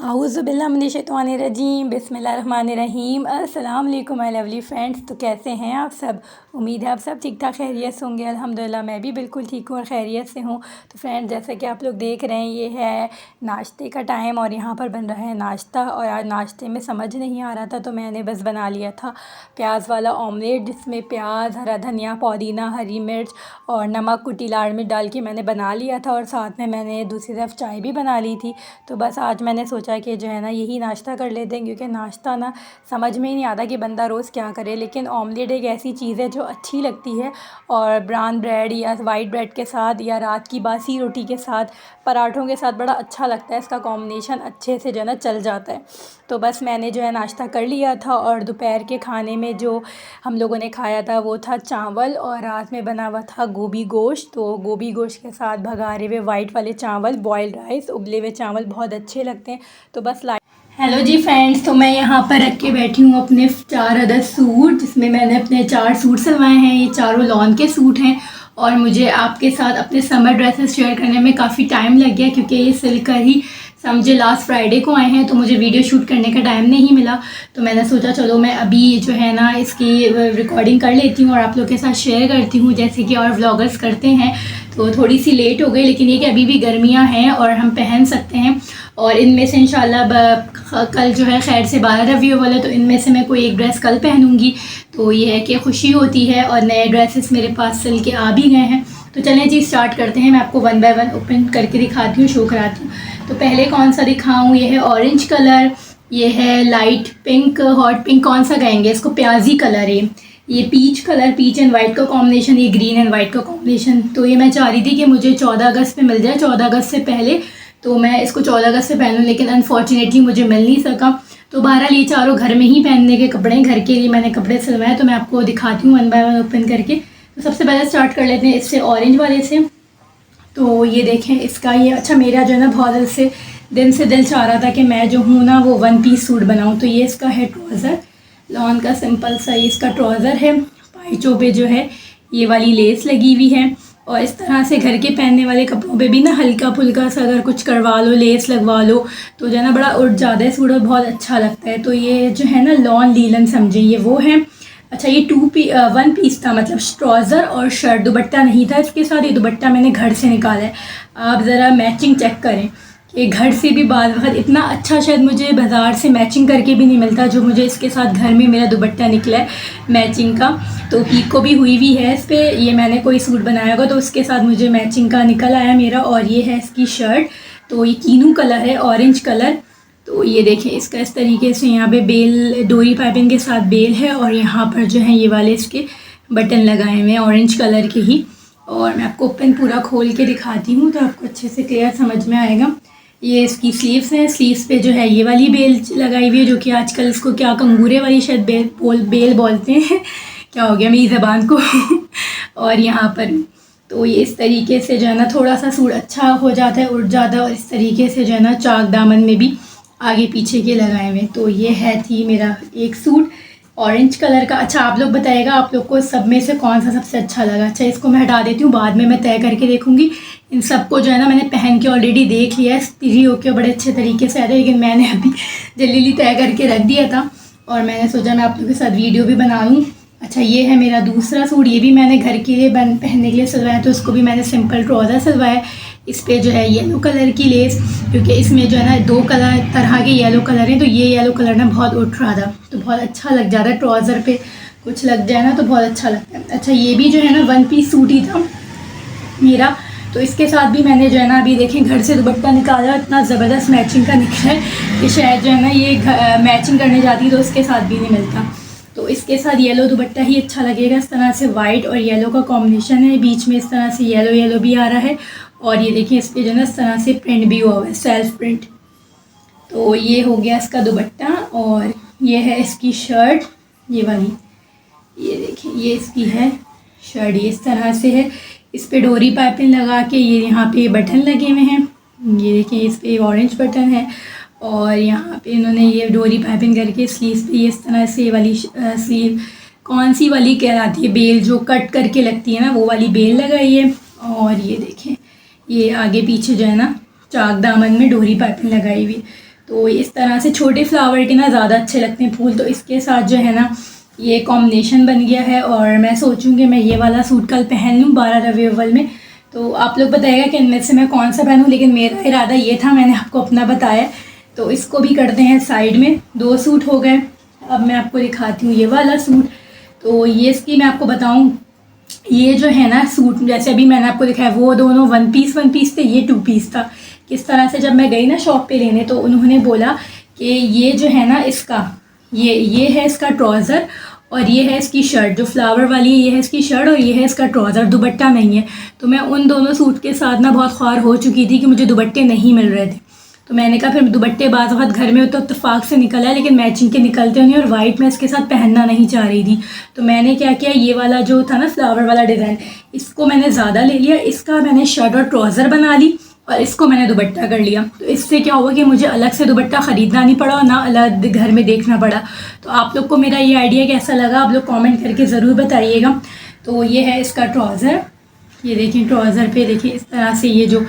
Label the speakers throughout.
Speaker 1: आऊज़ुबिल्लाहिमिनश्शैतानिर्रजीम बिस्मिल्लाहिर्रहमानिर्रहीम अस्सलाम वालेकुम माय लवली फ्रेंड्स। तो कैसे हैं आप सब? उम्मीद है आप सब ठीक ठाक खैरियत से होंगे। अल्हम्दुलिल्लाह मैं भी बिल्कुल ठीक हूँ और खैरियत से हूँ। तो फ्रेंड्स, जैसा कि आप लोग देख रहे हैं, ये है नाश्ते का टाइम और यहाँ पर बन रहा है नाश्ता। और आज नाश्ते में समझ नहीं आ रहा था तो मैंने बस बना लिया था प्याज वाला ऑमलेट, जिसमें प्याज, हरा धनिया, पुदीना, हरी मिर्च और नमक, कुटी लाल मिर्च डाल के मैंने बना लिया था। और साथ में मैंने दूसरी तरफ चाय भी बना ली थी। तो बस आज मैंने सोचा कि जो है ना यही नाश्ता कर लेते हैं, क्योंकि नाश्ता ना समझ में ही नहीं आता कि बंदा रोज़ क्या करे। लेकिन ऑमलेट एक ऐसी चीज़ है जो अच्छी लगती है, और ब्राउन ब्रेड या वाइट ब्रेड के साथ या रात की बासी रोटी के साथ, पराठों के साथ बड़ा अच्छा लगता है। इसका कॉम्बिनेशन अच्छे से जो है ना चल जाता है। तो बस मैंने जो है नाश्ता कर लिया था। और दोपहर के खाने में जो हम लोगों ने खाया था वो था चावल, और रात में बना हुआ था गोभी गोश्त। तो गोभी गोश्त के साथ भगारे हुए वाइट वाले चावल, बॉयल्ड राइस, उबले हुए चावल बहुत अच्छे लगते हैं। तो बस हेलो जी फ्रेंड्स, तो मैं यहाँ पर रख के बैठी हूँ अपने 4 अदर सूट, जिसमें मैंने अपने 4 सूट सिलवाए हैं। ये चारों लॉन के सूट हैं। और मुझे आपके साथ अपने समर ड्रेसेस शेयर करने में काफ़ी टाइम लग गया, क्योंकि ये सिलकर ही समझे लास्ट फ्राइडे को आए हैं। तो मुझे वीडियो शूट करने का टाइम नहीं मिला। तो मैंने सोचा चलो मैं अभी जो है ना इसकी रिकॉर्डिंग कर लेती हूँ और आप लोग के साथ शेयर करती हूँ, जैसे कि और व्लॉगर्स करते हैं। तो थोड़ी सी लेट हो गई, लेकिन ये कि अभी भी गर्मियाँ हैं और हम पहन सकते हैं। और इनमें से इंशाल्लाह कल जो है खैर से 12 रबीउल अव्वल है, तो इनमें से मैं कोई एक ड्रेस कल पहनूंगी। तो ये है कि खुशी होती है, और नए ड्रेसेस मेरे पास सिल के आ भी गए हैं। तो चलें जी स्टार्ट करते हैं। मैं आपको 1 बाय 1 ओपन करके दिखाती हूँ, शो कराती हूँ। तो पहले कौन सा दिखाऊँ? ये है ऑरेंज कलर, ये है लाइट पिंक, हॉट पिंक कौन सा कहेंगे इसको, प्याजी कलर है। ये peach colour, peach and white का कॉम्बिनेशन, ये ग्रीन एंड वाइट का कॉम्बिनेशन। तो ये मैं चाह रही थी कि मुझे 14 अगस्त पे मिल जाए, 14 अगस्त से पहले, तो मैं इसको 14 अगस्त से पहनूँ, लेकिन अनफॉर्चुनेटली मुझे मिल नहीं सका। तो बहरहाल ये चारों घर में ही पहनने के कपड़े हैं, घर के लिए मैंने कपड़े सिलवाए। तो मैं आपको दिखाती हूँ 1 बाय 1 ओपन करके। तो सबसे पहले स्टार्ट कर लेते हैं इससे, ऑरेंज वाले से। तो ये देखें इसका ये, अच्छा मेरा जो है ना बहुत दिन से दिल चाह रहा था कि मैं जो हूँ ना वो 1 पीस सूट बनाऊँ। तो ये इसका है ट्राउज़र, लॉन का सिंपल सा ये इसका ट्राउज़र है। पाइचों पे जो है ये वाली लेस लगी हुई है। और इस तरह से घर के पहनने वाले कपड़ों पे भी ना हल्का फुल्का सा अगर कुछ करवा लो, लेस लगवा लो, तो जो है ना बड़ा उठ जाता है सूट और बहुत अच्छा लगता है। तो ये जो है ना लॉन लीलन समझे, ये वो है। अच्छा ये 1 पीस था, मतलब ट्राउज़र और शर्ट, दुपट्टा नहीं था इसके साथ। ये दुपट्टा मैंने घर से निकाला है। आप ज़रा मैचिंग चेक करें कि घर से भी बाज़ वक़्त इतना अच्छा शायद मुझे बाज़ार से मैचिंग करके भी नहीं मिलता, जो मुझे इसके साथ घर में मेरा दुपट्टा निकला है मैचिंग का। तो पीको भी हुई हुई है इस पर, ये मैंने कोई सूट बनाया होगा तो उसके साथ मुझे मैचिंग का निकल आया मेरा। और ये है इसकी शर्ट, तो ये कीनू कलर है, ऑरेंज कलर। तो ये देखें इसका इस तरीके से यहाँ पे बेल, डोरी पाइपिंग के साथ बेल है, और यहाँ पर जो है ये वाले इसके बटन लगाए हुए हैं ऑरेंज कलर के ही। और मैं आपको ओपन पूरा खोल के दिखाती हूँ तो आपको अच्छे से क्लियर समझ में आएगा। ये इसकी स्लीव्स हैं, स्लीव्स पे जो है ये वाली बेल लगाई हुई है, जो कि आजकल इसको क्या कंगूरे वाली शायद बेल बोलते हैं क्या हो गया मेरी ज़बान को और यहाँ पर तो ये इस तरीके से जो है ना थोड़ा सा सूट अच्छा हो जाता है, उठ जाता है। और इस तरीके से जो है ना चाक दामन में भी आगे पीछे के लगाए हुए। तो ये थी मेरा एक सूट ऑरेंज कलर का। अच्छा आप लोग बताइएगा आप लोग को सब में से कौन सा सबसे अच्छा लगा। अच्छा इसको मैं हटा देती हूँ, बाद में मैं तय करके देखूँगी। इन सबको जो है ना मैंने पहन के ऑलरेडी देख लिया है, स्त्री होके बड़े अच्छे तरीके से आते, लेकिन मैंने अभी जल्दी तय करके रख दिया था और मैंने सोचा मैं आप लोगों के साथ वीडियो भी बना लूँ। अच्छा ये है मेरा दूसरा सूट, ये भी मैंने घर के लिए पहनने के लिए सिलवाया। तो इसको भी मैंने सिंपल ट्राउज़र सिलवाया। इस पर जो है येलो कलर की लेस, क्योंकि इसमें जो है ना 2 तरह के येलो कलर हैं, तो ये येलो कलर ना बहुत उठ रहा था, तो बहुत अच्छा लग जाता है ट्राउज़र पे कुछ लग जाए ना तो बहुत अच्छा लगता है। अच्छा ये भी जो है ना 1 पीस सूट ही था मेरा। तो इसके साथ भी मैंने जो है ना अभी देखें घर से दुपट्टा निकाला, इतना ज़बरदस्त मैचिंग का निकला है कि शायद जो है ना ये मैचिंग करने जाती तो इसके साथ भी नहीं मिलता। तो इसके साथ येलो दुपट्टा ही अच्छा लगेगा। इस तरह से वाइट और येलो का कॉम्बिनेशन है, बीच में इस तरह से येलो येलो भी आ रहा है। और ये देखिए इस पर जो है ना इस तरह से प्रिंट भी हुआ हुआ है, सेल्फ प्रिंट। तो ये हो गया इसका दुपट्टा। और ये है इसकी शर्ट, ये वाली, ये देखिए ये इसकी है शर्ट, ये इस तरह से है। इस पे डोरी पाइपिंग लगा के ये यहाँ पे बटन लगे हुए हैं, ये देखिए इस पे ऑरेंज बटन है। और यहाँ पे इन्होंने ये डोरी पाइपिंग करके स्लीव पे ये इस तरह से वाली स्लीव कौन सी वाली कहलाती है, बेल जो कट करके लगती है ना वो वाली बेल लगाई है। और ये देखें ये आगे पीछे जो है ना चाक दामन में डोरी पाइपिंग लगाई हुई। तो इस तरह से छोटे फ्लावर के ना ज़्यादा अच्छे लगते हैं फूल, तो इसके साथ जो है ना ये कॉम्बिनेशन बन गया है। और मैं सोचूँ कि मैं ये वाला सूट कल पहन लूँ 12 रबीउल में। तो आप लोग बताइएगा कि इनमें से मैं कौन सा पहनूँ, लेकिन मेरा इरादा ये था, मैंने आपको अपना बताया। तो इसको भी करते हैं साइड में। 2 सूट हो गए। अब मैं आपको दिखाती हूँ ये वाला सूट। तो ये इसकी मैं आपको बताऊँ, ये जो है ना सूट, जैसे अभी मैंने आपको दिखाया, वो दोनों वन पीस थे, ये 2 पीस था। किस तरह से जब मैं गई ना शॉप पे लेने, तो उन्होंने बोला कि ये जो है ना इसका ये है इसका ट्राउज़र और ये है इसकी शर्ट, जो फ्लावर वाली है ये है इसकी शर्ट और ये है इसका ट्राउज़र, दुपट्टा नहीं है। तो मैं उन दोनों सूट के साथ ना बहुत ख्वार हो चुकी थी कि मुझे दुपट्टे नहीं मिल रहे थे। तो मैंने कहा फिर दुपट्टे बाज़ वक़्त घर में तो इत्तेफाक से निकला है, लेकिन मैचिंग के निकलते नहीं, और वाइट मैं इसके साथ पहनना नहीं चाह रही थी। तो मैंने क्या किया, ये वाला जो था ना फ्लावर वाला डिज़ाइन, इसको मैंने ज़्यादा ले लिया, इसका मैंने शर्ट और ट्राउज़र बना ली और इसको मैंने दुपट्टा कर लिया। तो इससे क्या हुआ कि मुझे अलग से दुपट्टा ख़रीदना नहीं पड़ा और ना अलग घर में देखना पड़ा। तो आप लोग को मेरा ये आइडिया कैसा लगा, आप लोग कमेंट करके ज़रूर बताइएगा। तो ये है इसका ट्राउज़र, ये देखिए ट्राउज़र पे देखिए इस तरह से ये जो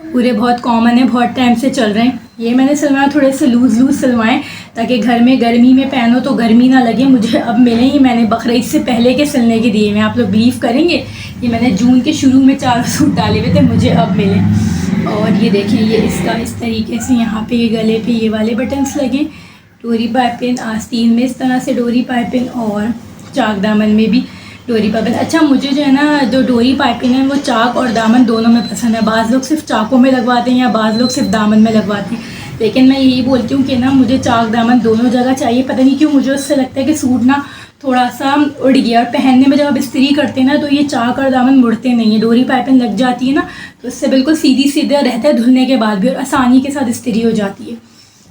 Speaker 1: पूरे बहुत कॉमन है, बहुत टाइम से चल रहे हैं। ये मैंने सिलवाया, थोड़े से लूज़ सिलवाएं ताकि घर में गर्मी में पहनो तो गर्मी ना लगे। मुझे अब मिले ही, मैंने बकरीद से पहले के सिलने के दिए मैं, आप लोग बिलीव करेंगे, ये मैंने जून के शुरू में 4 सूट डाले हुए थे, मुझे अब मिले। और ये देखिए ये इसका इस तरीके से यहाँ पे ये गले पे ये वाले बटन्स लगे, डोरी पाइपिंग, आस्तीन में इस तरह से डोरी पाइपिंग और चाक दामन में भी डोरी पाइपिंग। अच्छा मुझे जो है ना जो डोरी पाइपिंग है वो चाक और दामन दोनों में पसंद है। बाज़ लोग सिर्फ चाकों में लगवाते हैं या बाज़ लोग सिर्फ दामन में लगवाते हैं, लेकिन मैं यही बोलती हूँ कि ना मुझे चाक दामन दोनों जगह चाहिए। पता नहीं क्यों मुझे उससे लगता है कि सूट ना थोड़ा सा उड़ गया, और पहनने में जब आप इस्त्री करते हैं ना तो ये चाक और दामन मुड़ते नहीं है, डोरी पाइपिंग लग जाती है ना तो उससे बिल्कुल सीधा रहता है धुलने के बाद भी, और आसानी के साथ इस्त्री हो जाती है।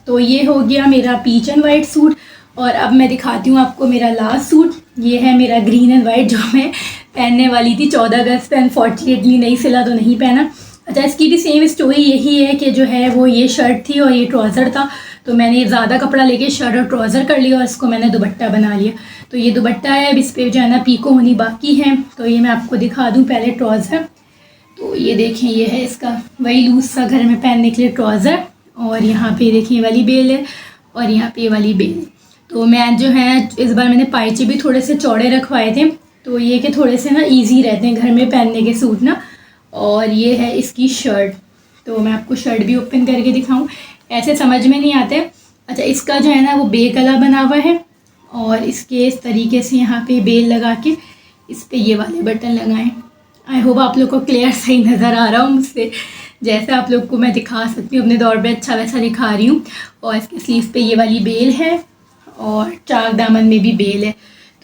Speaker 1: तो ये हो गया मेरा पीच एंड वाइट सूट। और अब मैं दिखाती हूँ आपको मेरा लास्ट सूट। ये है मेरा ग्रीन एंड वाइट, जो मैं पहनने वाली थी 14 अगस्त पे, अनफॉर्चुनेटली नहीं सिला तो नहीं पहना। अच्छा इसकी भी सेम स्टोरी यही है कि जो है वो ये शर्ट थी और ये ट्राउज़र था, तो मैंने ज़्यादा कपड़ा लेके शर्ट और ट्राउज़र कर लिया और इसको मैंने दुपट्टा बना लिया। तो ये दुपट्टा है, अब इस पर जो है ना पीको होनी बाकी है। तो ये मैं आपको दिखा दूँ पहले ट्राउज़र। तो ये देखें ये है इसका वही लूज़ सा घर में पहनने के लिए ट्राउज़र, और यहाँ पे देखिए वाली बेल है और यहाँ पे वाली बेल। तो मैं जो है इस बार मैंने पाइचे भी थोड़े से चौड़े रखवाए थे, तो ये कि थोड़े से ना इजी रहते हैं घर में पहनने के सूट ना। और ये है इसकी शर्ट, तो मैं आपको शर्ट भी ओपन करके दिखाऊं, ऐसे समझ में नहीं आते। अच्छा इसका जो है ना वो बे गला बना हुआ है, और इसके इस तरीके से यहाँ पे बेल लगा के इस पर ये वाले बटन लगाएं। आई होप आप लोग को क्लियर सही नज़र आ रहा हूँ मुझसे, जैसे आप लोग को मैं दिखा सकती हूँ अपने दौर पे अच्छा वैसा दिखा रही हूँ। और इसके स्लीव पे ये वाली बेल है और चाक दामन में भी बेल है।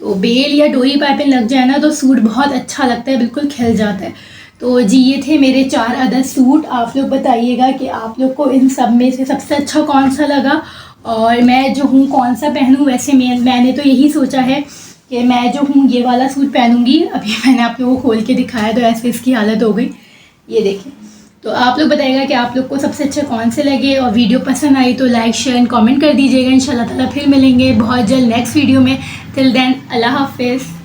Speaker 1: तो बेल या डोरी पाइपिंग लग जाए ना तो सूट बहुत अच्छा लगता है, बिल्कुल खिल जाता है। तो जी ये थे मेरे 4 अदर सूट। आप लोग बताइएगा कि आप लोग को इन सब में से सबसे अच्छा कौन सा लगा, और मैं जो हूँ कौन सा पहनूँ। वैसे मैंने तो यही सोचा है कि मैं जो हूँ ये वाला सूट पहनूँगी। अभी मैंने आप लोगों को खोल के दिखाया तो ऐसे इसकी हालत हो गई, ये देखिए। तो आप लोग बताइएगा कि आप लोग को सबसे अच्छे कौन से लगे, और वीडियो पसंद आई तो लाइक शेयर एंड कमेंट कर दीजिएगा। इंशाल्लाह ताला फिर मिलेंगे बहुत जल्द नेक्स्ट वीडियो में। टिल देन अल्लाह हाफिज़।